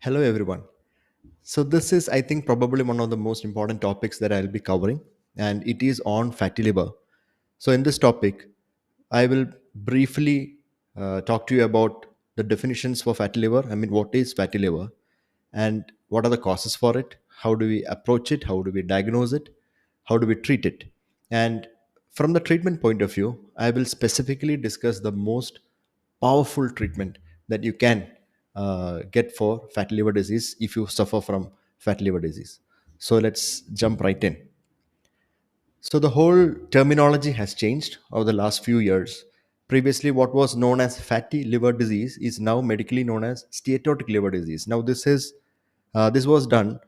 Hello, everyone. So, this is, I think, probably one of the most important topics that I'll be covering, and it is on fatty liver. So, in this topic, I will briefly talk to you about the definitions for fatty liver. I mean, what is fatty liver, and what are the causes for it? How do we approach it? How do we diagnose it? How do we treat it? And from the treatment point of view, I will specifically discuss the most powerful treatment that you can get for fatty liver disease if you suffer from fatty liver disease. So let's jump right in. So the whole terminology has changed over the last few years. Previously, what was known as fatty liver disease is now medically known as steatotic liver disease. Now, this was done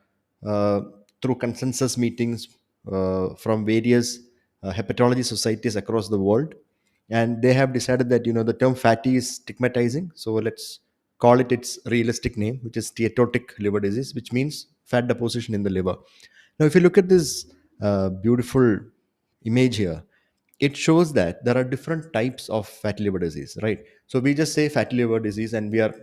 uh, through consensus meetings from various hepatology societies across the world, and they have decided that the term fatty is stigmatizing. So let's call it its realistic name, which is steatotic liver disease, which means fat deposition in the liver. Now, if you look at this beautiful image here, it shows that there are different types of fatty liver disease, right? So we just say fatty liver disease, and we are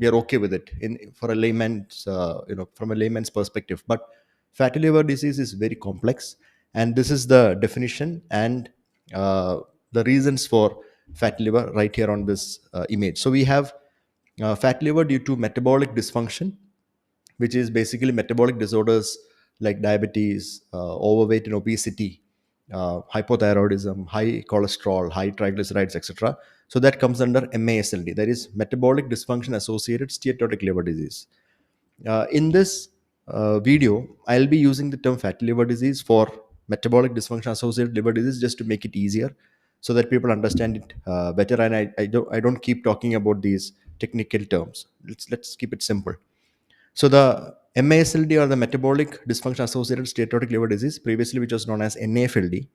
okay with it in for a layman's from a layman's perspective. But fatty liver disease is very complex, and this is the definition and uh, the reasons for fatty liver right here on this image. So we have fatty liver due to metabolic dysfunction, which is basically metabolic disorders like diabetes, overweight and obesity, hypothyroidism, high cholesterol, high triglycerides, etc. So that comes under MASLD, that is metabolic dysfunction associated steatotic liver disease. In this video, I'll be using the term fatty liver disease for metabolic dysfunction associated liver disease just to make it easier so that people understand it better. And I don't keep talking about these technical terms. Let's keep it simple. So the MASLD, or the metabolic dysfunction associated steatotic liver disease, previously which was known as NAFLD,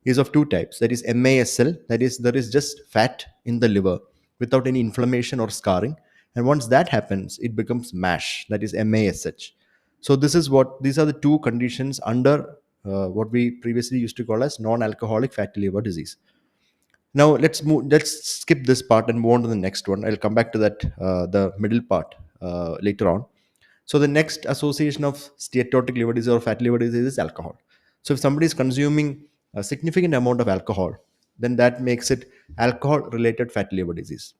is of two types. That is MASL, that is there is just fat in the liver without any inflammation or scarring. And once that happens, it becomes MASH, that is MASH. So these are the two conditions under what we previously used to call as non-alcoholic fatty liver disease. Now let's skip this part and move on to the next one. I'll come back to that, the middle part, later on. So the next association of steatotic liver disease or fatty liver disease is alcohol. So if somebody is consuming a significant amount of alcohol, then that makes it alcohol related fatty liver disease,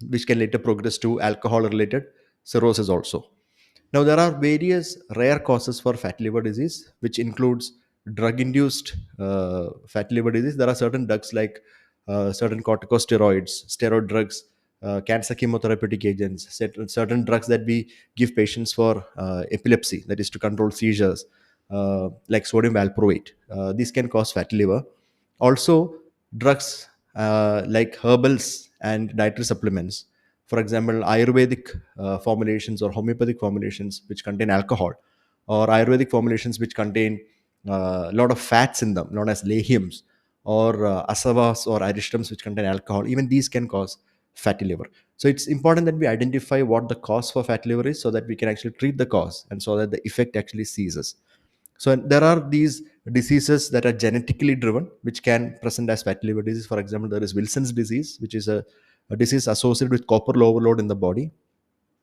which can later progress to alcohol related cirrhosis also. Now, there are various rare causes for fatty liver disease, which includes drug-induced fatty liver disease. There are certain drugs like certain corticosteroids, steroid drugs, cancer chemotherapeutic agents, certain drugs that we give patients for epilepsy, that is to control seizures, like sodium valproate. These can cause fatty liver. Also, drugs like herbals and dietary supplements, for example ayurvedic formulations or homeopathic formulations which contain alcohol, or ayurvedic formulations which contain a lot of fats in them known as legumes, or asavas or aristams which contain alcohol. Even these can cause fatty liver. So it's important that we identify what the cause for fatty liver is so that we can actually treat the cause and so that the effect actually ceases. So there are these diseases that are genetically driven, which can present as fatty liver disease. For example, there is Wilson's disease, which is a disease associated with copper overload in the body.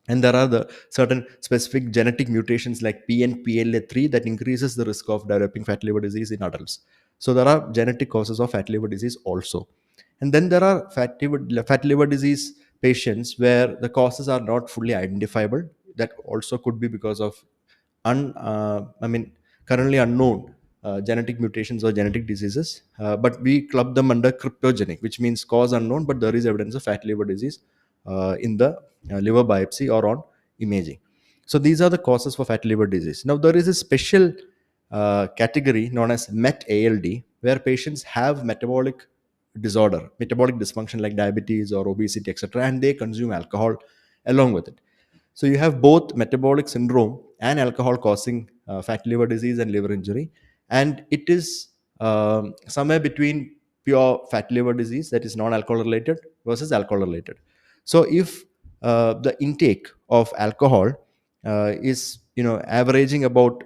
And there are the certain specific genetic mutations like PNPLA3 that increases the risk of developing fatty liver disease in adults. So there are genetic causes of fatty liver disease also. And then there are fatty liver disease patients where the causes are not fully identifiable. That also could be because of I mean, currently unknown genetic mutations or genetic diseases, but we club them under cryptogenic, which means cause unknown, but there is evidence of fatty liver disease in the liver biopsy or on imaging. So these are the causes for fatty liver disease. Now there is a special category known as MET ALD, where patients have metabolic dysfunction like diabetes or obesity, etc., and they consume alcohol along with it. So you have both metabolic syndrome and alcohol causing fatty liver disease and liver injury, and it is somewhere between pure fatty liver disease, that is non-alcohol related, versus alcohol related. So if the intake of alcohol is averaging about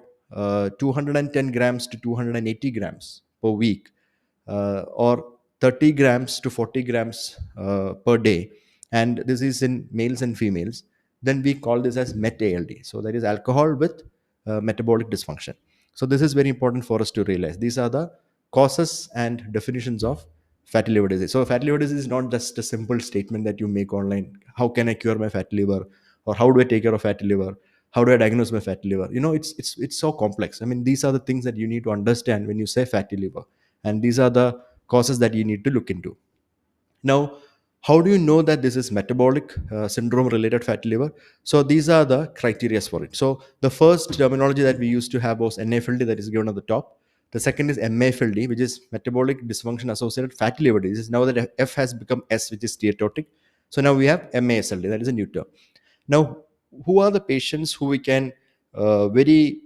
210 grams to 280 grams per week, or 30 grams to 40 grams per day, and this is in males and females, then we call this as met ALD. So that is alcohol with metabolic dysfunction. So this is very important for us to realize. These are the causes and definitions of fatty liver disease. So fatty liver disease is not just a simple statement that you make online. How can I cure my fatty liver? Or how do I take care of fatty liver? How do I diagnose my fatty liver? It's so complex. I mean, these are the things that you need to understand when you say fatty liver, and these are the causes that you need to look into. Now, how do you know that this is metabolic syndrome related fatty liver? So these are the criteria for it. So the first terminology that we used to have was NAFLD, that is given at the top. The second is MAFLD, which is metabolic dysfunction associated fatty liver disease. Now that F has become S, which is steatotic. So now we have MASLD, that is a new term. Now, who are the patients who we can very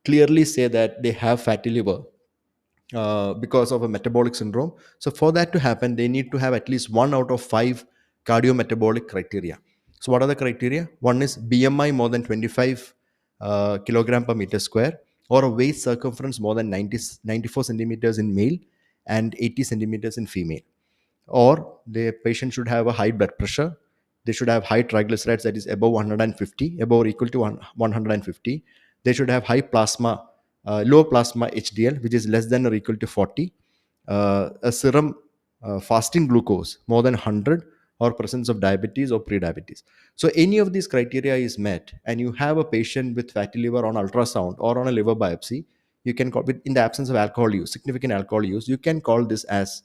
clearly say that they have fatty liver because of a metabolic syndrome? So for that to happen, they need to have at least 1 out of 5 cardiometabolic criteria. So what are the criteria? One is BMI more than 25 kilogram per meter square, or a waist circumference more than 94 centimeters in male and 80 centimeters in female. Or the patient should have a high blood pressure. They should have high triglycerides, that is above 150, above or equal to 150. They should have high plasma, low plasma HDL, which is less than or equal to 40. A serum fasting glucose more than 100, or presence of diabetes or pre-diabetes. So any of these criteria is met, and you have a patient with fatty liver on ultrasound or on a liver biopsy, you can call, in the absence of alcohol use, significant alcohol use, you can call this as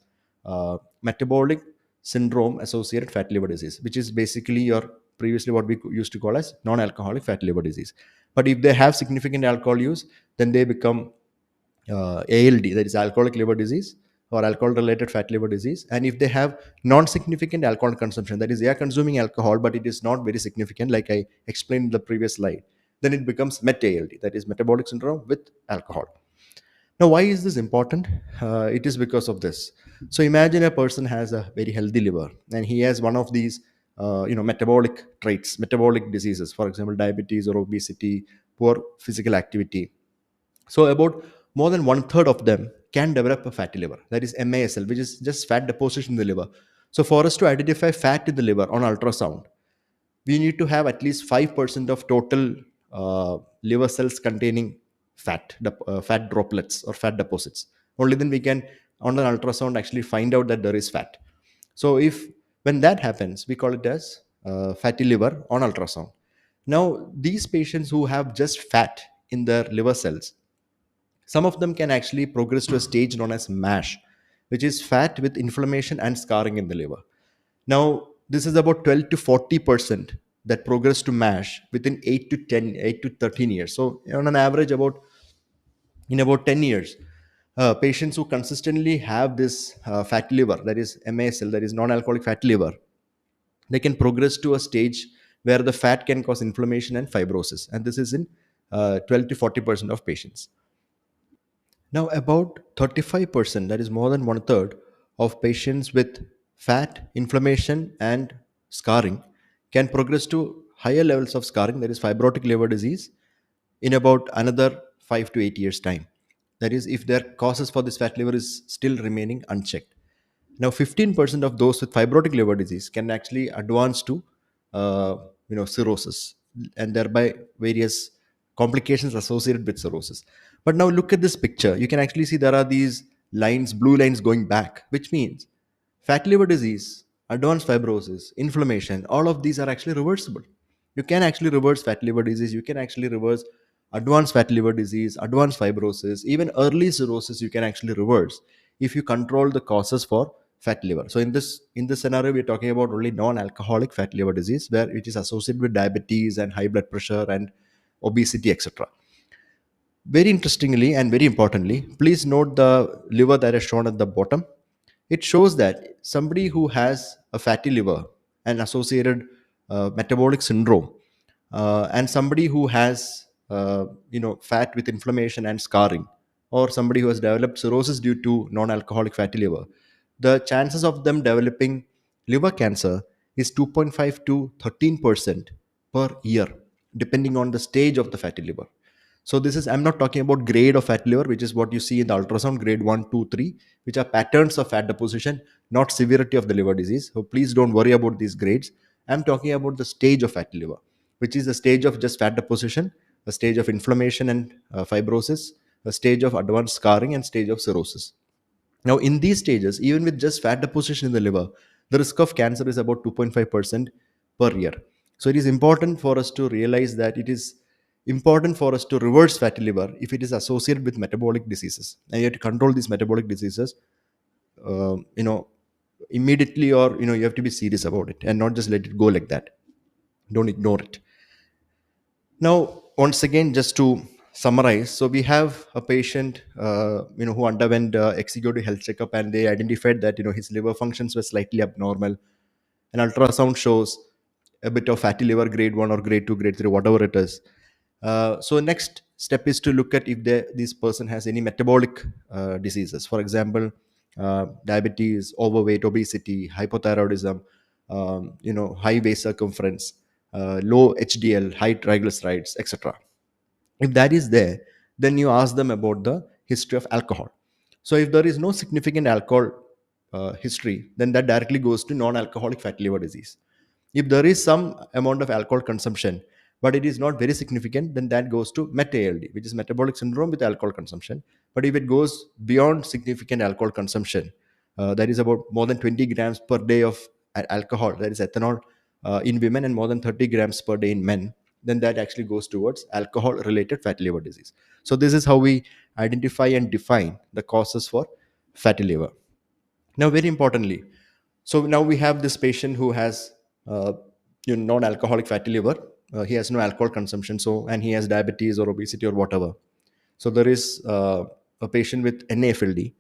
metabolic syndrome associated fatty liver disease, which is basically your previously what we used to call as non-alcoholic fatty liver disease. But if they have significant alcohol use, then they become ALD, that is alcoholic liver disease, or alcohol related fatty liver disease. And if they have non-significant alcohol consumption, that is they are consuming alcohol but it is not very significant, like I explained in the previous slide, then it becomes met ALD, that is metabolic syndrome with alcohol. Now, why is this important? It is because of this. So imagine a person has a very healthy liver and he has one of these metabolic traits, metabolic diseases, for example diabetes or obesity, poor physical activity. So about more than 1/3 of them can develop a fatty liver, that is MASL, which is just fat deposition in the liver. So for us to identify fat in the liver on ultrasound, we need to have at least 5% of total liver cells containing fat droplets or fat deposits. Only then we can, on an ultrasound, actually find out that there is fat. So if when that happens, we call it as fatty liver on ultrasound. Now, these patients who have just fat in their liver cells, some of them can actually progress to a stage known as MASH, which is fat with inflammation and scarring in the liver. Now, this is about 12 to 40% that progress to MASH within 8 to 10, 8 to 13 years. So, on an average, in about 10 years, patients who consistently have this fatty liver, that is MASL, that is non-alcoholic fatty liver, they can progress to a stage where the fat can cause inflammation and fibrosis. And this is in 12 to 40% of patients. Now, about 35%, that is more than 1/3 of patients with fat, inflammation, and scarring, can progress to higher levels of scarring, that is fibrotic liver disease, in about another 5 to 8 years' time. That is, if their causes for this fat liver is still remaining unchecked. Now, 15% of those with fibrotic liver disease can actually advance to, cirrhosis, and thereby various complications associated with cirrhosis. But now look at this picture. You can actually see there are these lines, blue lines going back, which means fatty liver disease, advanced fibrosis, inflammation, all of these are actually reversible. You can actually reverse fatty liver disease. You can actually reverse advanced fatty liver disease, advanced fibrosis, even early cirrhosis you can actually reverse if you control the causes for fatty liver. So in this scenario, we're talking about only non-alcoholic fatty liver disease, where it is associated with diabetes and high blood pressure and obesity, etc. Very interestingly and very importantly, please note the liver that is shown at the bottom. It shows that somebody who has a fatty liver and associated metabolic syndrome, and somebody who has fat with inflammation and scarring, or somebody who has developed cirrhosis due to non-alcoholic fatty liver, the chances of them developing liver cancer is 2.5 to 13% per year, depending on the stage of the fatty liver. So this is, I'm not talking about grade of fat liver, which is what you see in the ultrasound, grade 1, 2, 3, which are patterns of fat deposition, not severity of the liver disease. So please don't worry about these grades. I'm talking about the stage of fatty liver, which is the stage of just fat deposition, a stage of inflammation and fibrosis, a stage of advanced scarring, and stage of cirrhosis. Now, in these stages, even with just fat deposition in the liver, the risk of cancer is about 2.5% per year. So, it is important for us to realize that it is important for us to reverse fatty liver if it is associated with metabolic diseases. And you have to control these metabolic diseases, uh, you know, immediately, or you have to be serious about it and not just let it go like that. Don't ignore it. Now, once again, just to summarize, so we have a patient, who underwent executive health checkup, and they identified that his liver functions were slightly abnormal. An ultrasound shows a bit of fatty liver, grade one or grade two, grade three, whatever it is. So next step is to look at if this person has any metabolic diseases. For example, diabetes, overweight, obesity, hypothyroidism, high waist circumference, low HDL, high triglycerides, etc. If that is there, then you ask them about the history of alcohol. So if there is no significant alcohol history, then that directly goes to non-alcoholic fatty liver disease. If there is some amount of alcohol consumption, but it is not very significant, then that goes to MET-ALD, which is metabolic syndrome with alcohol consumption. But if it goes beyond significant alcohol consumption, that is about more than 20 grams per day of alcohol, that is ethanol, in women, and more than 30 grams per day in men, then that actually goes towards alcohol related fatty liver disease. So this is how we identify and define the causes for fatty liver. Now, very importantly, so now we have this patient who has non-alcoholic fatty liver. He has no alcohol consumption, so, and he has diabetes or obesity or whatever. So there is a patient with NAFLD.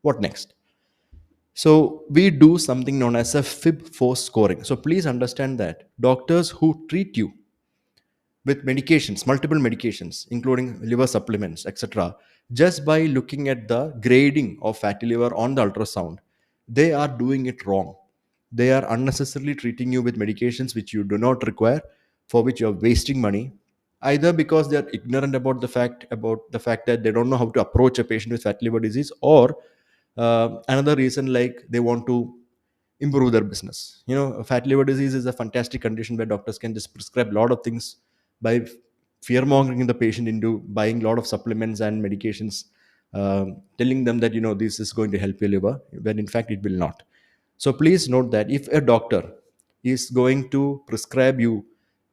What next? So we do something known as a FIB4 scoring. So please understand that doctors who treat you with medications, multiple medications, including liver supplements, etc., just by looking at the grading of fatty liver on the ultrasound, they are doing it wrong. They are unnecessarily treating you with medications which you do not require, for which you are wasting money, either because they are ignorant about the fact that they don't know how to approach a patient with fatty liver disease, or another reason, like they want to improve their business. Fat liver disease is a fantastic condition where doctors can just prescribe a lot of things by fear mongering the patient into buying a lot of supplements and medications, telling them that this is going to help your liver, when in fact it will not. So please note that if a doctor is going to prescribe you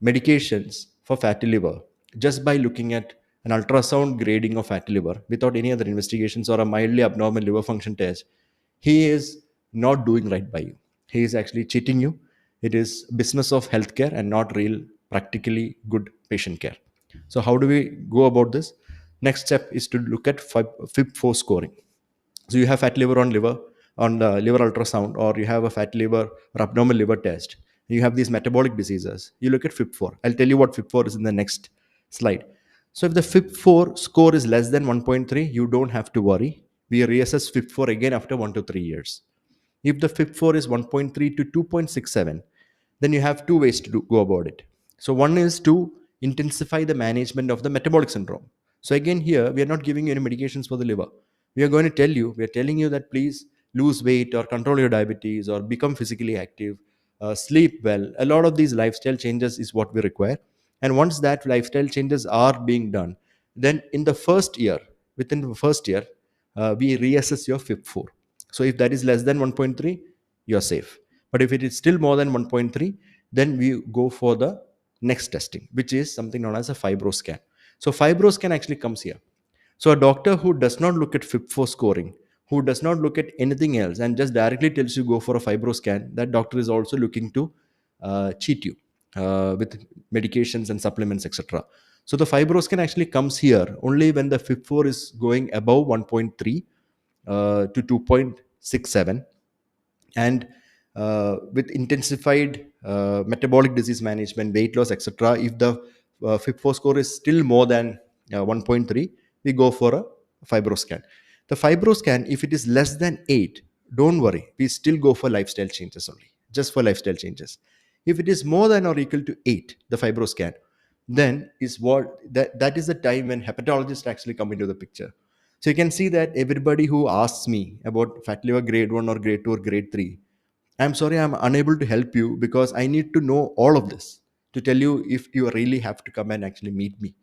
medications for fatty liver just by looking at an ultrasound grading of fatty liver without any other investigations or a mildly abnormal liver function test, he is not doing right by you. He is actually cheating you. It is business of healthcare and not real, practically good patient care. So how do we go about this? Next step is to look at FIB4 scoring. So you have fat liver on the liver ultrasound, or you have a fat liver or abnormal liver test. You have these metabolic diseases. You look at FIB4. I'll tell you what FIB4 is in the next slide. So if the FIB4 score is less than 1.3, you don't have to worry. We reassess FIB4 again after 1 to 3 years. If the FIB4 is 1.3 to 2.67, then you have two ways to go about it. So one is to intensify the management of the metabolic syndrome. So again, here we are not giving you any medications for the liver. We are telling you that please lose weight or control your diabetes or become physically active, sleep well. A lot of these lifestyle changes is what we require. And once that lifestyle changes are being done, then within the first year, we reassess your FIB4. So if that is less than 1.3, you're safe. But if it is still more than 1.3, then we go for the next testing, which is something known as a fibroscan. So fibroscan actually comes here. So a doctor who does not look at FIB4 scoring, who does not look at anything else, and just directly tells you go for a fibroscan, that doctor is also looking to cheat you with medications and supplements, etc. So the fibroscan actually comes here only when the FIB4 is going above 1.3 to 2.67, and with intensified metabolic disease management, weight loss, etc., if the FIB4 score is still more than 1.3, we go for a fibroscan. The fibroscan, if it is less than 8, don't worry, we still go for lifestyle changes only, just for lifestyle changes. If it is more than or equal to 8, the fibroscan, then that is the time when hepatologists actually come into the picture. So you can see that everybody who asks me about fat liver grade 1 or grade 2 or grade 3, I'm sorry, I'm unable to help you because I need to know all of this to tell you if you really have to come and actually meet me.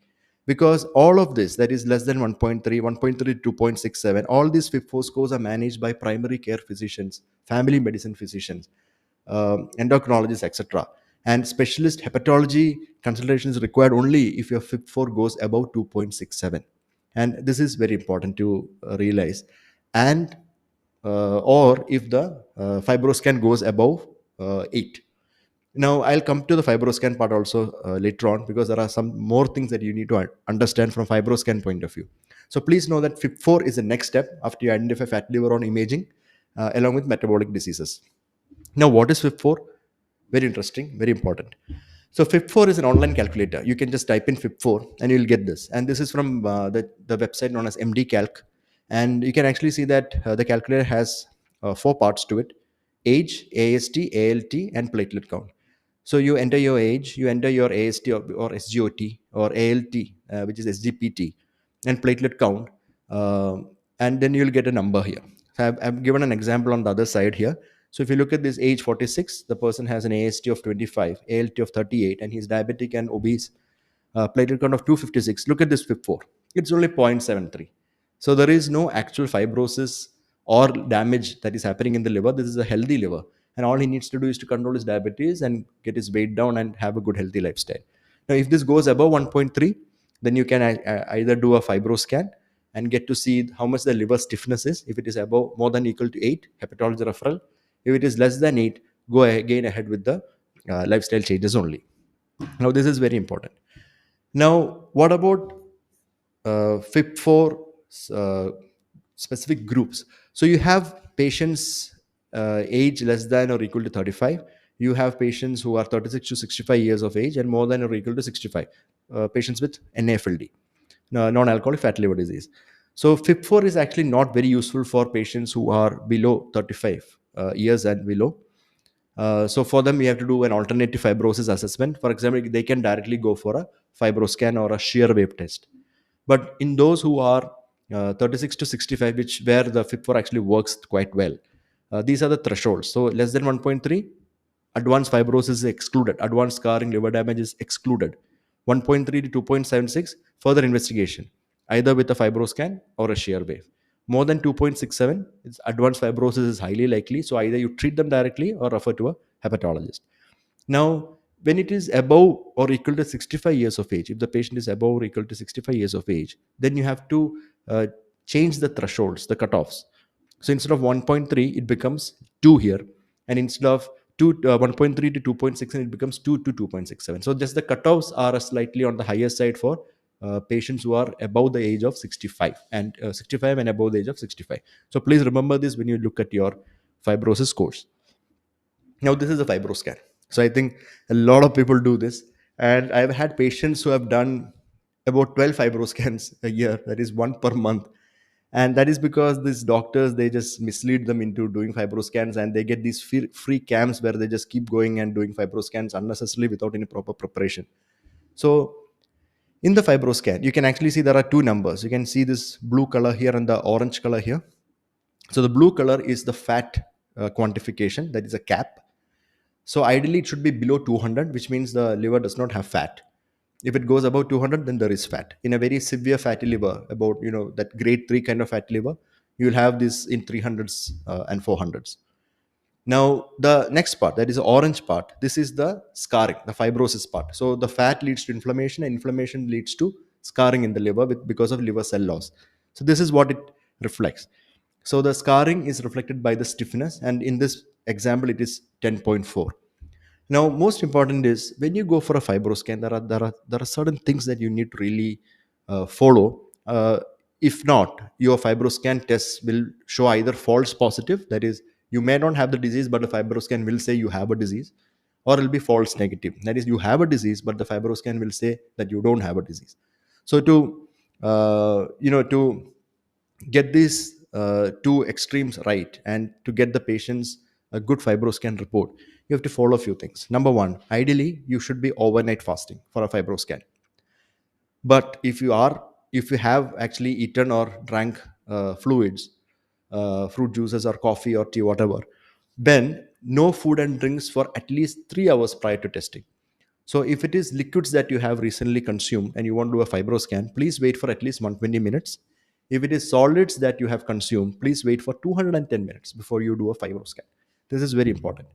Because all of this that is less than 1.3, 1.3 to 2.67, all these FIP4 scores are managed by primary care physicians, family medicine physicians, endocrinologists, etc. And specialist hepatology consultation is required only if your FIP4 goes above 2.67. And this is very important to realize. And or if the fibroscan goes above 8. Now, I'll come to the fibroscan part also later on, because there are some more things that you need to understand from fibroscan point of view. So please know that FIP4 is the next step after you identify fatty liver on imaging, along with metabolic diseases. Now, what is FIP4? Very interesting, very important. So FIP4 is an online calculator. You can just type in FIP4 and you'll get this. And this is from the website known as MD Calc. And you can actually see that the calculator has four parts to it: age, AST, ALT, and platelet count. So you enter your age, you enter your AST or SGOT or ALT, which is SGPT, and platelet count, and then you'll get a number here. So I've given an example on the other side here. So if you look at this age 46, the person has an AST of 25, ALT of 38, and he's diabetic and obese. Platelet count of 256. Look at this FIP4. It's only 0.73. So there is no actual fibrosis or damage that is happening in the liver. This is a healthy liver. And all he needs to do is to control his diabetes and get his weight down and have a good healthy lifestyle. Now, if this goes above 1.3, then you can either do a fibroscan and get to see how much the liver stiffness is. If it is above more than equal to 8, hepatology referral. If it is less than 8, go again ahead with the lifestyle changes only. Now, this is very important. Now, what about FIP4 uh, specific groups? So you have patients age less than or equal to 35. You have patients who are 36 to 65 years of age and more than or equal to 65. Patients with NAFLD, non-alcoholic fatty liver disease. So FIP4 is actually not very useful for patients who are below 35 years and below. So for them, we have to do an alternative fibrosis assessment. For example, they can directly go for a fibroscan or a shear wave test. But in those who are 36 to 65, which where the FIP4 actually works quite well, these are the thresholds. So less than 1.3, advanced fibrosis is excluded. Advanced scarring, liver damage is excluded. 1.3 to 2.76, further investigation, either with a fibroscan or a shear wave. More than 2.67, it's advanced fibrosis is highly likely. So either you treat them directly or refer to a hepatologist. Now, when it is above or equal to 65 years of age, if the patient is above or equal to 65 years of age, then you have to change the thresholds, the cutoffs. So instead of 1.3, it becomes 2 here. And instead of 1.3 to 2.6, it becomes 2 to 2.67. So just the cutoffs are slightly on the higher side for patients who are above the age of 65 and 65 and above the age of 65. So please remember this when you look at your fibrosis scores. Now, this is a fibroscan. So I think a lot of people do this. And I've had patients who have done about 12 fibroscans a year, that is one per month. And that is because these doctors, they just mislead them into doing fibroscans, and they get these free camps where they just keep going and doing fibroscans unnecessarily without any proper preparation. So in the fibroscan, you can actually see there are two numbers. You can see this blue color here and the orange color here. So the blue color is the fat quantification, that is a cap. So ideally, it should be below 200, which means the liver does not have fat. If it goes above 200, then there is fat. In a very severe fatty liver, about that grade 3 kind of fatty liver, you will have this in 300s and 400s. Now, the next part, that is the orange part, this is the scarring, the fibrosis part. So the fat leads to inflammation, and inflammation leads to scarring in the liver because of liver cell loss. So this is what it reflects. So the scarring is reflected by the stiffness, and in this example, it is 10.4. Now, most important is when you go for a fibroscan, there are certain things that you need to really follow. If not, your fibroscan tests will show either false positive, that is, you may not have the disease, but the fibroscan will say you have a disease, or it will be false negative, that is, you have a disease, but the fibroscan will say that you don't have a disease. So to get these two extremes right, and to get the patients a good fibroscan report, you have to follow a few things. Number one, ideally, you should be overnight fasting for a fibroscan. But if you have actually eaten or drank fluids, fruit juices or coffee or tea, whatever, then no food and drinks for at least 3 hours prior to testing. So if it is liquids that you have recently consumed and you want to do a fibroscan, please wait for at least 120 minutes. If it is solids that you have consumed, please wait for 210 minutes before you do a fibroscan. This is very important.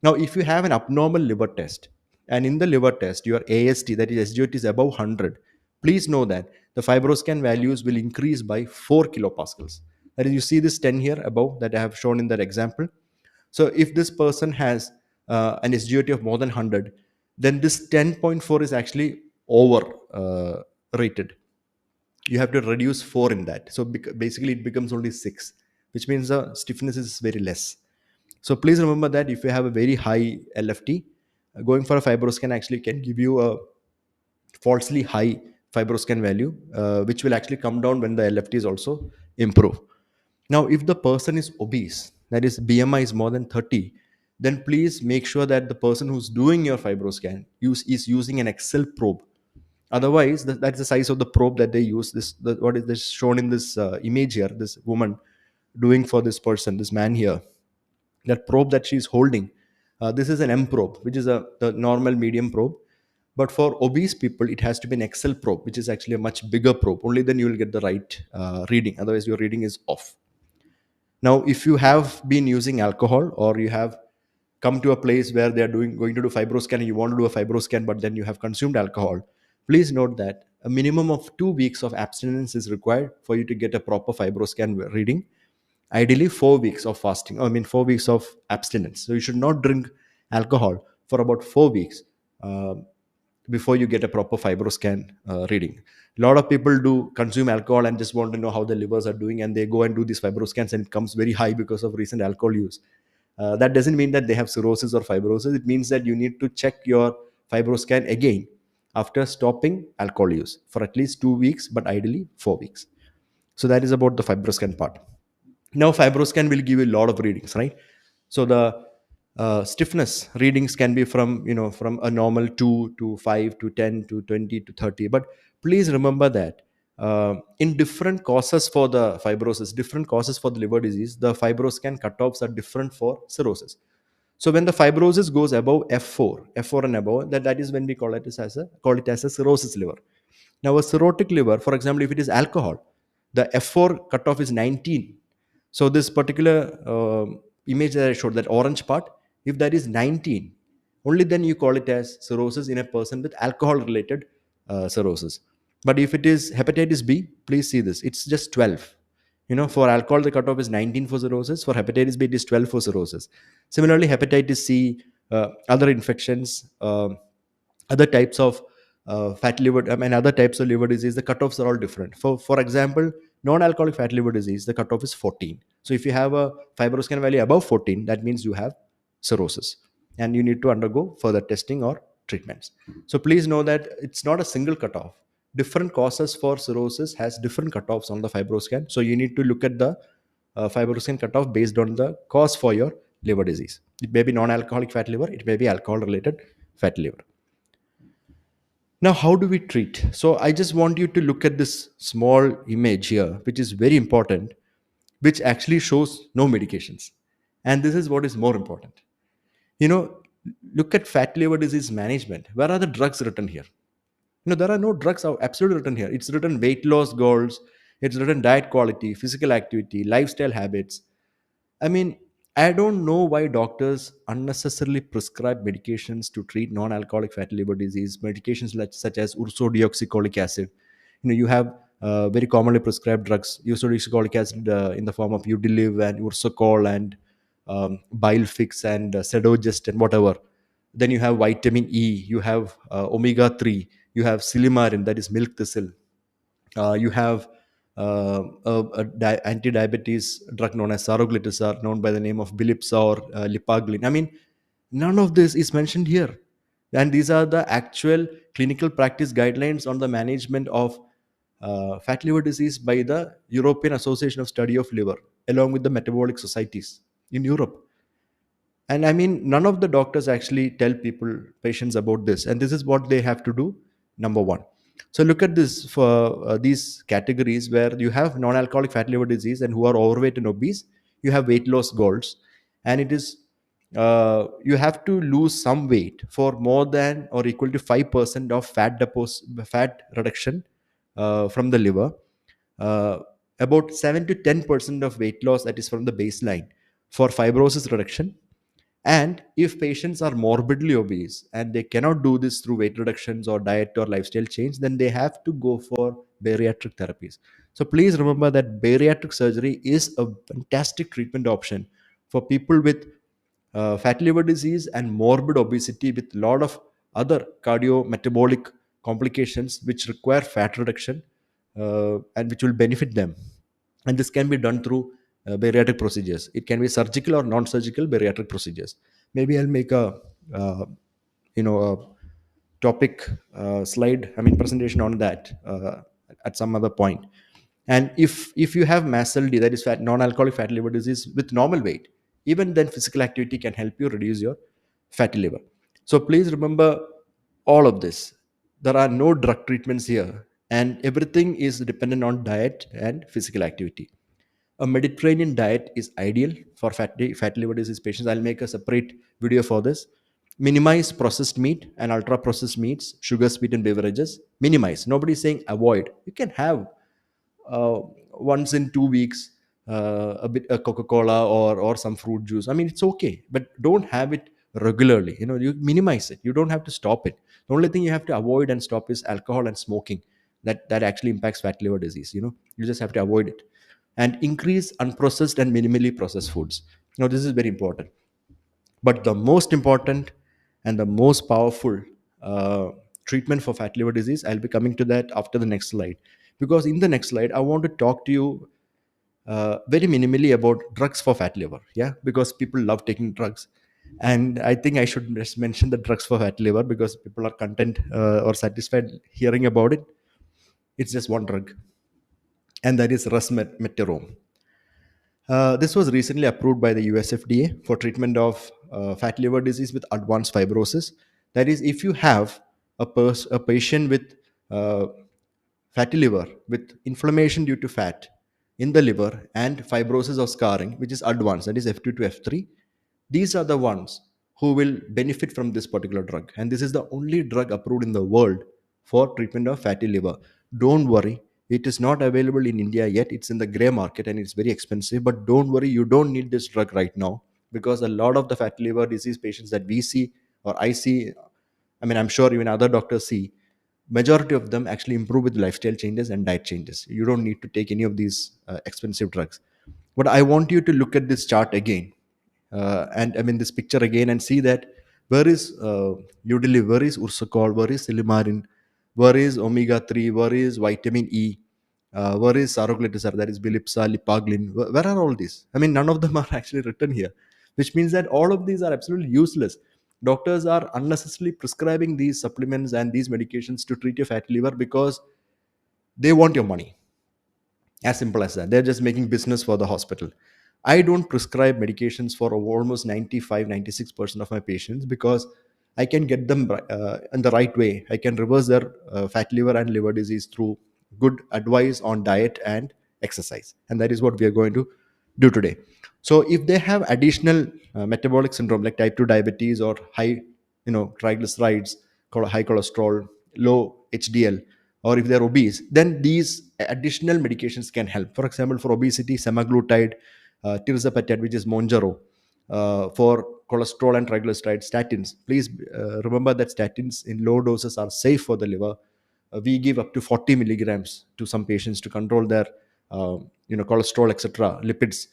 Now, if you have an abnormal liver test, and in the liver test, your AST, that is SGOT, is above 100, please know that the fibroscan values will increase by 4 kilopascals. That is, you see this 10 here above that I have shown in that example. So if this person has an SGOT of more than 100, then this 10.4 is actually over rated. You have to reduce 4 in that. So basically, it becomes only 6, which means the stiffness is very less. So please remember that if you have a very high LFT, going for a fibroscan actually can give you a falsely high fibroscan value, which will actually come down when the LFT is also improve. Now, if the person is obese, that is BMI is more than 30, then please make sure that the person who's doing your fibroscan is using an Excel probe. Otherwise, that's the size of the probe that they use. What is this shown in this image here? This woman doing for this person, this man here, that probe that she's holding. This is an M probe, which is the normal medium probe. But for obese people, it has to be an Excel probe, which is actually a much bigger probe. Only then you will get the right reading. Otherwise, your reading is off. Now, if you have been using alcohol, or you have come to a place where they are going to do fibroscan and you want to do a fibroscan, but then you have consumed alcohol, please note that a minimum of 2 weeks of abstinence is required for you to get a proper fibroscan reading. Ideally, 4 weeks of fasting, 4 weeks of abstinence. So you should not drink alcohol for about 4 weeks before you get a proper fibroscan reading. A lot of people do consume alcohol and just want to know how the livers are doing, and they go and do these fibroscans and it comes very high because of recent alcohol use. That doesn't mean that they have cirrhosis or fibrosis. It means that you need to check your fibroscan again after stopping alcohol use for at least 2 weeks, but ideally 4 weeks. So that is about the fibroscan part. Now, fibroscan will give you a lot of readings, right? So the stiffness readings can be from a normal 2 to 5 to 10 to 20 to 30. But please remember that in different causes for the fibrosis, different causes for the liver disease, the fibroscan cutoffs are different for cirrhosis. So when the fibrosis goes above F4 and above, that is when we call it as a cirrhosis liver. Now, a cirrhotic liver, for example, if it is alcohol, the F4 cutoff is 19. So this particular image that I showed, that orange part, if that is 19, only then you call it as cirrhosis in a person with alcohol-related cirrhosis. But if it is hepatitis B, please see this, it's just 12. For alcohol, the cutoff is 19 for cirrhosis. For hepatitis B, it is 12 for cirrhosis. Similarly, hepatitis C, other infections, other types of fatty liver, other types of liver disease, the cutoffs are all different. For example, non-alcoholic fatty liver disease, the cutoff is 14. So if you have a fibroscan value above 14, that means you have cirrhosis, and you need to undergo further testing or treatments. So please know that it's not a single cutoff. Different causes for cirrhosis has different cutoffs on the fibroscan. So you need to look at the fibroscan cutoff based on the cause for your liver disease. It may be non-alcoholic fatty liver, it may be alcohol-related fatty liver. Now, how do we treat? So I just want you to look at this small image here, which is very important, which actually shows no medications. And this is what is more important. You know, look at fatty liver disease management. Where are the drugs written here? There are no drugs absolutely written here. It's written weight loss goals, it's written diet quality, physical activity, lifestyle habits. I mean, I don't know why doctors unnecessarily prescribe medications to treat non-alcoholic fatty liver disease. Medications such as ursodeoxycholic acid. You have very commonly prescribed drugs, ursodeoxycholic acid in the form of Udiliv and Ursocol and Bilefix and Sedogest and whatever. Then you have vitamin E, you have omega-3, you have silimarin, that is milk thistle. You have anti-diabetes drug known as saroglitazar, known by the name of Bilipsa or Lipaglyn. None of this is mentioned here. And these are the actual clinical practice guidelines on the management of fatty liver disease by the European Association of Study of Liver, along with the metabolic societies in Europe. And none of the doctors actually tell patients about this. And this is what they have to do, number one. So look at this for these categories where you have non-alcoholic fatty liver disease and who are overweight and obese, you have weight loss goals. And it is you have to lose some weight for more than or equal to 5% of fat reduction from the liver, uh, about 7 to 10% of weight loss, that is from the baseline, for fibrosis reduction. And if patients are morbidly obese and they cannot do this through weight reductions or diet or lifestyle change, then they have to go for bariatric therapies. So please remember that bariatric surgery is a fantastic treatment option for people with fatty liver disease and morbid obesity with a lot of other cardiometabolic complications which require fat reduction, and which will benefit them. And this can be done through bariatric procedures. It can be surgical or non-surgical bariatric procedures. Maybe I'll make a a topic slide, I mean presentation on that at some other point. And if you have MASLD, that is non-alcoholic fatty liver disease with normal weight, even then physical activity can help you reduce your fatty liver. So please remember all of this. There are no drug treatments here, and everything is dependent on diet and physical activity. A Mediterranean diet is ideal for fatty liver disease patients. I'll make a separate video for this. Minimize processed meat and ultra processed meats, sugar sweetened beverages. Minimize. Nobody's saying avoid. You can have uh, once in 2 weeks a bit a Coca-Cola or some fruit juice. I mean, it's okay, but don't have it regularly. You minimize it. You don't have to stop it. The only thing you have to avoid and stop is alcohol and smoking. That actually impacts fat liver disease. You just have to avoid it, and increase unprocessed and minimally processed foods. This is very important. But the most important and the most powerful uh, treatment for fat liver disease, I'll be coming to that after the next slide. Because in the next slide, I want to talk to you very minimally about drugs for fat liver. Yeah, because people love taking drugs. And I think I should just mention the drugs for fat liver because people are content or satisfied hearing about it. It's just one drug, and that is resmetirom. This was recently approved by the US FDA for treatment of fat liver disease with advanced fibrosis. That is, if you have a patient with uh, fatty liver with inflammation due to fat in the liver and fibrosis or scarring, which is advanced, that is F2 to F3, these are the ones who will benefit from this particular drug. And this is the only drug approved in the world for treatment of fatty liver. Don't worry, it is not available in India yet. It's in the gray market and it's very expensive. But don't worry, you don't need this drug right now, because a lot of the fatty liver disease patients that we see or I see, I mean, I'm sure even other doctors see, majority of them actually improve with lifestyle changes and diet changes. You don't need to take any of these expensive drugs. But I want you to look at this chart again, and I mean this picture again, and see that where is Udiliv, where is Ursacol, where is Silimarin, where is omega 3, where is vitamin E, where is saroglitazar, that is Bilipsa, Lipaglin, where are all these? I mean, none of them are actually written here, which means that all of these are absolutely useless. Doctors are unnecessarily prescribing these supplements and these medications to treat your fatty liver because they want your money. As simple as that. They're just making business for the hospital. I don't prescribe medications for almost 95, 96% of my patients because I can get them in the right way. I can reverse their fat liver and liver disease through good advice on diet and exercise. And that is what we are going to do today. So if they have additional metabolic syndrome like type 2 diabetes or high, triglycerides, high cholesterol, low HDL, or if they're obese, then these additional medications can help. For example, for obesity, semaglutide, tirzepatide, which is Monjaro, for cholesterol and triglycerides, statins. Please remember that statins in low doses are safe for the liver. We give up to 40 milligrams to some patients to control their, cholesterol, etc., lipids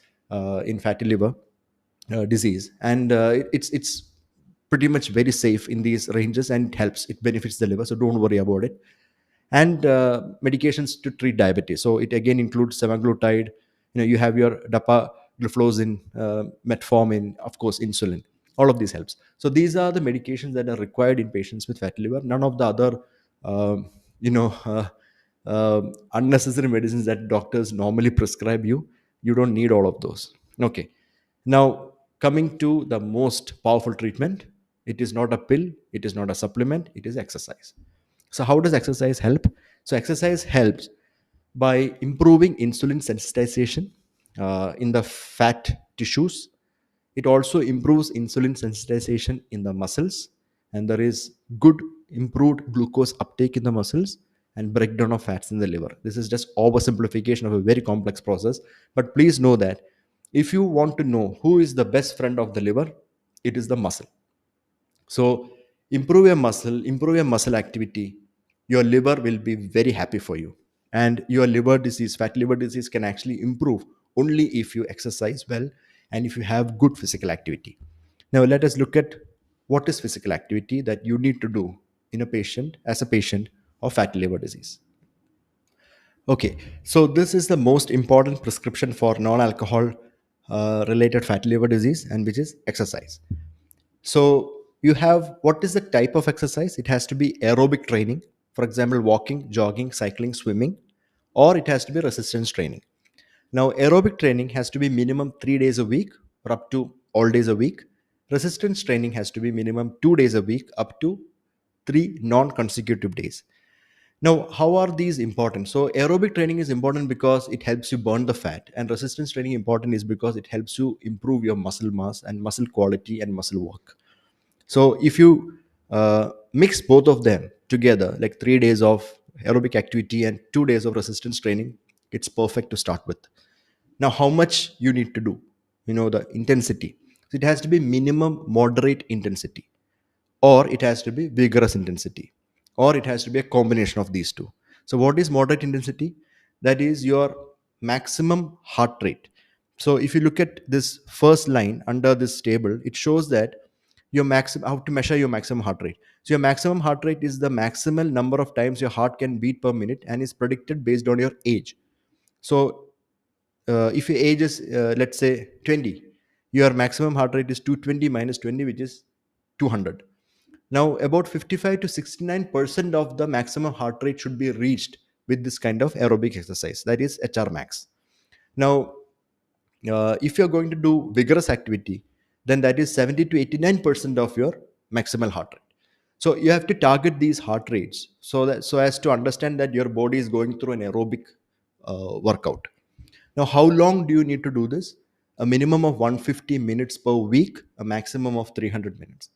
in fatty liver disease, and it's pretty much very safe in these ranges, and it helps. It benefits the liver, so don't worry about it. And medications to treat diabetes. So it again includes semaglutide. You have your dapagliflozin, metformin, of course, insulin. All of these helps. So these are the medications that are required in patients with fatty liver. None of the other, um, you know, uh, unnecessary medicines that doctors normally prescribe you. You don't need all of those. Okay. Now coming to the most powerful treatment, it is not a pill. It is not a supplement. It is exercise. So, how does exercise help? So, exercise helps by improving insulin sensitization in the fat tissues. It also improves insulin sensitization in the muscles, and there is good improved glucose uptake in the muscles and breakdown of fats in the liver. This is just oversimplification of a very complex process, but please know that if you want to know who is the best friend of the liver, it is the muscle. So improve your muscle activity. Your liver will be very happy for you. And your liver disease, fat liver disease, can actually improve only if you exercise well and if you have good physical activity. Now let us look at what is physical activity that you need to do in a patient as a patient of fatty liver disease. Okay, so this is the most important prescription for non-alcohol related fatty liver disease, and which is exercise. So you have, what is the type of exercise? It has to be aerobic training, for example, walking, jogging, cycling, swimming, or it has to be resistance training. Now, aerobic training has to be minimum 3 days a week or up to all days a week. Resistance training has to be minimum 2 days a week up to 3 non-consecutive days. Now, how are these important? So, aerobic training is important because it helps you burn the fat, and resistance training important is because it helps you improve your muscle mass and muscle quality and muscle work. So if you mix both of them together, like 3 days of aerobic activity and 2 days of resistance training, it's perfect to start with. Now, how much you need to do? The intensity. So it has to be minimum moderate intensity, or it has to be vigorous intensity, or it has to be a combination of these two. So what is moderate intensity? That is your maximum heart rate. So if you look at this first line under this table, it shows that your maximum, how to measure your maximum heart rate. So your maximum heart rate is the maximal number of times your heart can beat per minute, and is predicted based on your age. So if your age is let's say 20, your maximum heart rate is 220 minus 20, which is 200. Now, about 55 to 69% of the maximum heart rate should be reached with this kind of aerobic exercise, that is HR max. Now, if you're going to do vigorous activity, then that is 70 to 89% of your maximal heart rate. So you have to target these heart rates so as to understand that your body is going through an aerobic workout. Now, how long do you need to do this? A minimum of 150 minutes per week, a maximum of 300 minutes.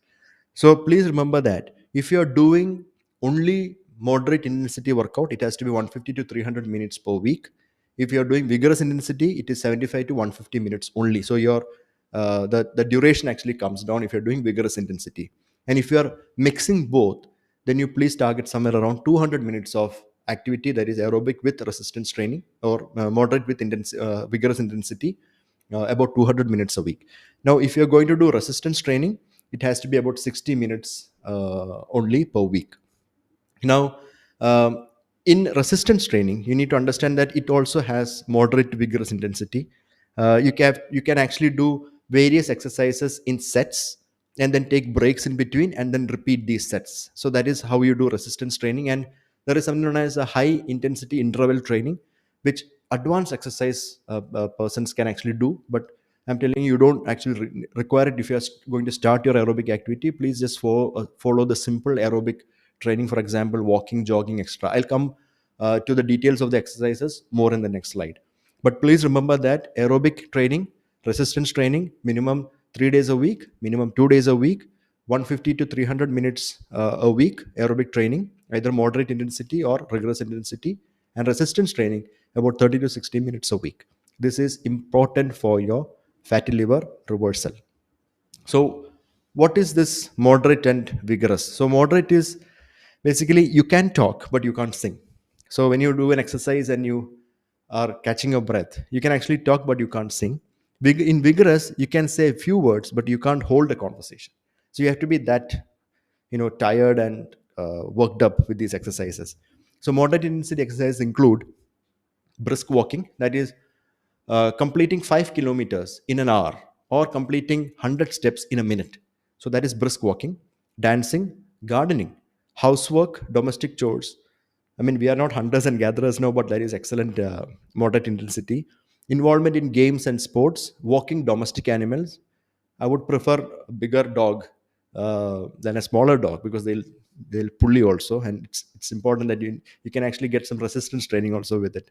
So please remember that if you're doing only moderate intensity workout, it has to be 150 to 300 minutes per week. If you're doing vigorous intensity, it is 75 to 150 minutes only. So your the duration actually comes down if you're doing vigorous intensity. And if you're mixing both, then you please target somewhere around 200 minutes of activity, that is aerobic with resistance training, or moderate with vigorous intensity, about 200 minutes a week. Now, if you're going to do resistance training, it has to be about 60 minutes only per week. Now, in resistance training, you need to understand that it also has moderate to vigorous intensity. You can actually do various exercises in sets, and then take breaks in between, and then repeat these sets. So that is how you do resistance training. And there is something known as a high intensity interval training, which advanced exercise persons can actually do. But I'm telling you, you don't actually require it if you're going to start your aerobic activity. Please just follow the simple aerobic training, for example, walking, jogging, extra. I'll come to the details of the exercises more in the next slide. But please remember that aerobic training, resistance training, minimum 3 days a week, minimum 2 days a week, 150 to 300 minutes a week, aerobic training, either moderate intensity or rigorous intensity, and resistance training, about 30 to 60 minutes a week. This is important for your fatty liver reversal. So, what is this moderate and vigorous? So, moderate is basically you can talk, but you can't sing. So, when you do an exercise and you are catching your breath, you can actually talk, but you can't sing. In vigorous, you can say a few words, but you can't hold a conversation. So, you have to be that, tired and worked up with these exercises. So, moderate intensity exercises include brisk walking, that is completing 5 kilometers in an hour, or completing 100 steps in a minute. So that is brisk walking. Dancing, gardening, housework, domestic chores. I mean, we are not hunters and gatherers now, but that is excellent moderate intensity. Involvement in games and sports, walking domestic animals. I would prefer a bigger dog than a smaller dog, because they'll pull you also, and it's important that you can actually get some resistance training also with it.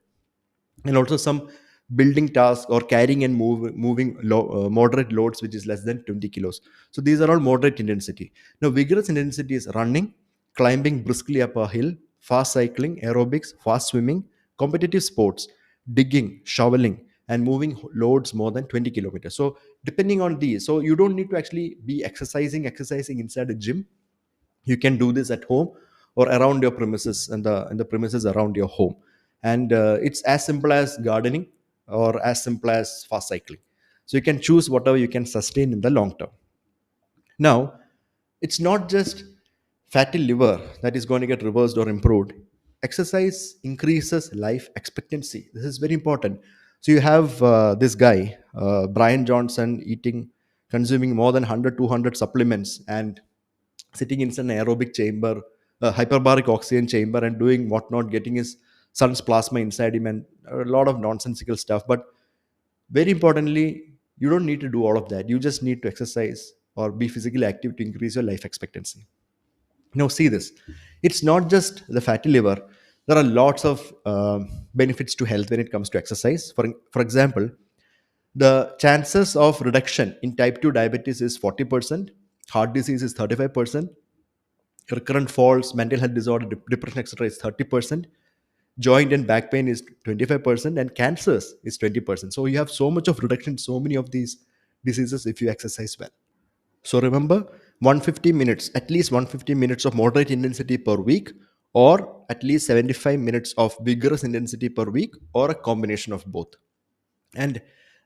And also some building tasks, or carrying and moving moderate loads, which is less than 20 kilos. So these are all moderate intensity. Now, vigorous intensity is running, climbing briskly up a hill, fast cycling, aerobics, fast swimming, competitive sports, digging, shoveling, and moving loads more than 20 kilometers. So depending on these, so you don't need to actually be exercising inside a gym. You can do this at home or around your premises, and the premises around your home. And it's as simple as gardening or as simple as fast cycling. So you can choose whatever you can sustain in the long term. Now, it's not just fatty liver that is going to get reversed or improved. Exercise increases life expectancy. This is very important. So you have this guy, Brian Johnson, consuming more than 100, 200 supplements, and sitting inside an aerobic chamber, a hyperbaric oxygen chamber, and doing whatnot, getting his son's plasma inside him, and a lot of nonsensical stuff. But very importantly, you don't need to do all of that. You just need to exercise or be physically active to increase your life expectancy. Now, see this. It's not just the fatty liver. There are lots of benefits to health when it comes to exercise. For example, the chances of reduction in type 2 diabetes is 40%, heart disease is 35%, recurrent falls, mental health disorder, depression, etc. is 30%, joint and back pain is 25%, and cancers is 20%. So you have so much of reduction in so many of these diseases if you exercise well. So remember, 150 minutes, at least 150 minutes of moderate intensity per week, or at least 75 minutes of vigorous intensity per week, or a combination of both. And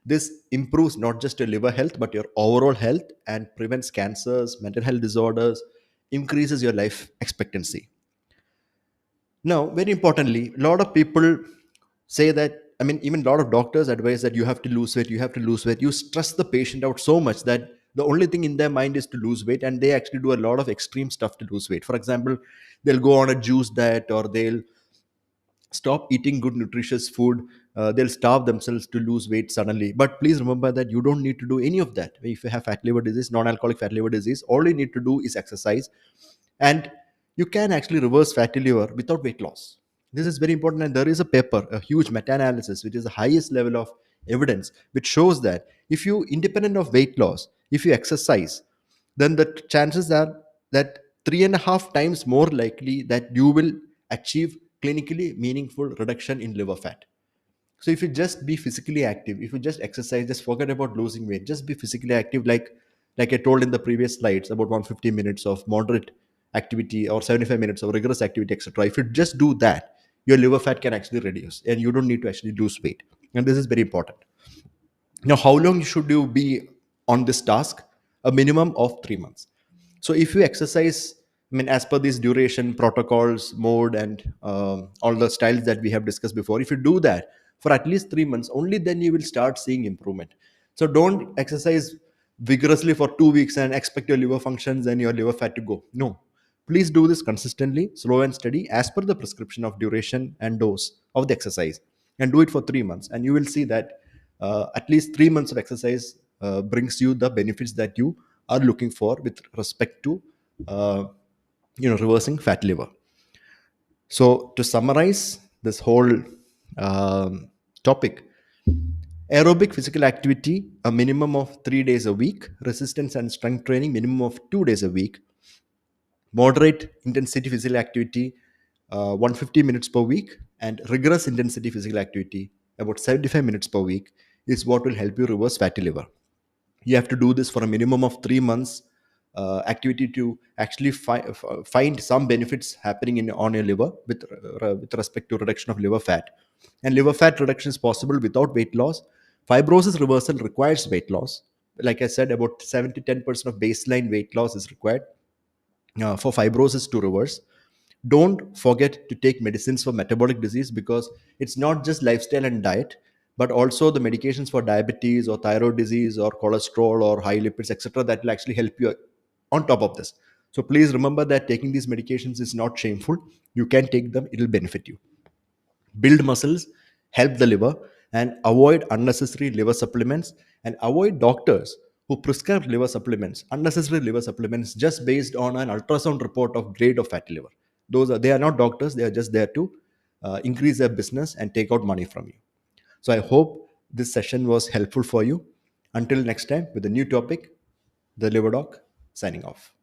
this improves not just your liver health, but your overall health, and prevents cancers, mental health disorders, increases your life expectancy. Now, very importantly, a lot of people say that, I mean, even a lot of doctors advise that you have to lose weight, you have to lose weight. You stress the patient out so much that the only thing in their mind is to lose weight, and they actually do a lot of extreme stuff to lose weight. For example, they'll go on a juice diet, or they'll stop eating good nutritious food. They'll starve themselves to lose weight suddenly. But please remember that you don't need to do any of that. If you have fat liver disease, non-alcoholic fatty liver disease, all you need to do is exercise. And you can actually reverse fatty liver without weight loss. This is very important, and there is a paper, a huge meta-analysis, which is the highest level of evidence, which shows that if you, independent of weight loss, if you exercise, then the chances are that 3.5 times more likely that you will achieve clinically meaningful reduction in liver fat. So if you just be physically active, if you just exercise, just forget about losing weight, just be physically active, like I told in the previous slides, about 150 minutes of moderate activity or 75 minutes of rigorous activity, etc. If you just do that, your liver fat can actually reduce, and you don't need to actually lose weight. And this is very important. Now, how long should you be on this task? A minimum of 3 months. So if you exercise, I mean, as per these duration protocols, mode, and all the styles that we have discussed before, if you do that for at least 3 months, only then you will start seeing improvement. So don't exercise vigorously for 2 weeks and expect your liver functions and your liver fat to go. No. Please do this consistently, slow and steady, as per the prescription of duration and dose of the exercise, and do it for 3 months. And you will see that at least 3 months of exercise brings you the benefits that you are looking for with respect to uh, reversing fat liver. So to summarize this whole um, topic, aerobic physical activity, a minimum of 3 days a week; resistance and strength training, minimum of 2 days a week; moderate intensity physical activity, 150 minutes per week; and rigorous intensity physical activity, about 75 minutes per week, is what will help you reverse fatty liver. You have to do this for a minimum of 3 months activity to actually find some benefits happening on your liver with respect to reduction of liver fat. And liver fat reduction is possible without weight loss. Fibrosis reversal requires weight loss. Like I said, about 7 to 10% of baseline weight loss is required for fibrosis to reverse. Don't forget to take medicines for metabolic disease, because it's not just lifestyle and diet, but also the medications for diabetes or thyroid disease or cholesterol or high lipids, etc., that will actually help you on top of this. So please remember that taking these medications is not shameful. You can take them, it will benefit you. Build muscles, help the liver, and avoid unnecessary liver supplements, and avoid doctors who prescribe liver supplements, unnecessary liver supplements, just based on an ultrasound report of grade of fatty liver. They are not doctors, they are just there to increase their business and take out money from you. So I hope this session was helpful for you. Until next time, with a new topic, the LiverDoc signing off.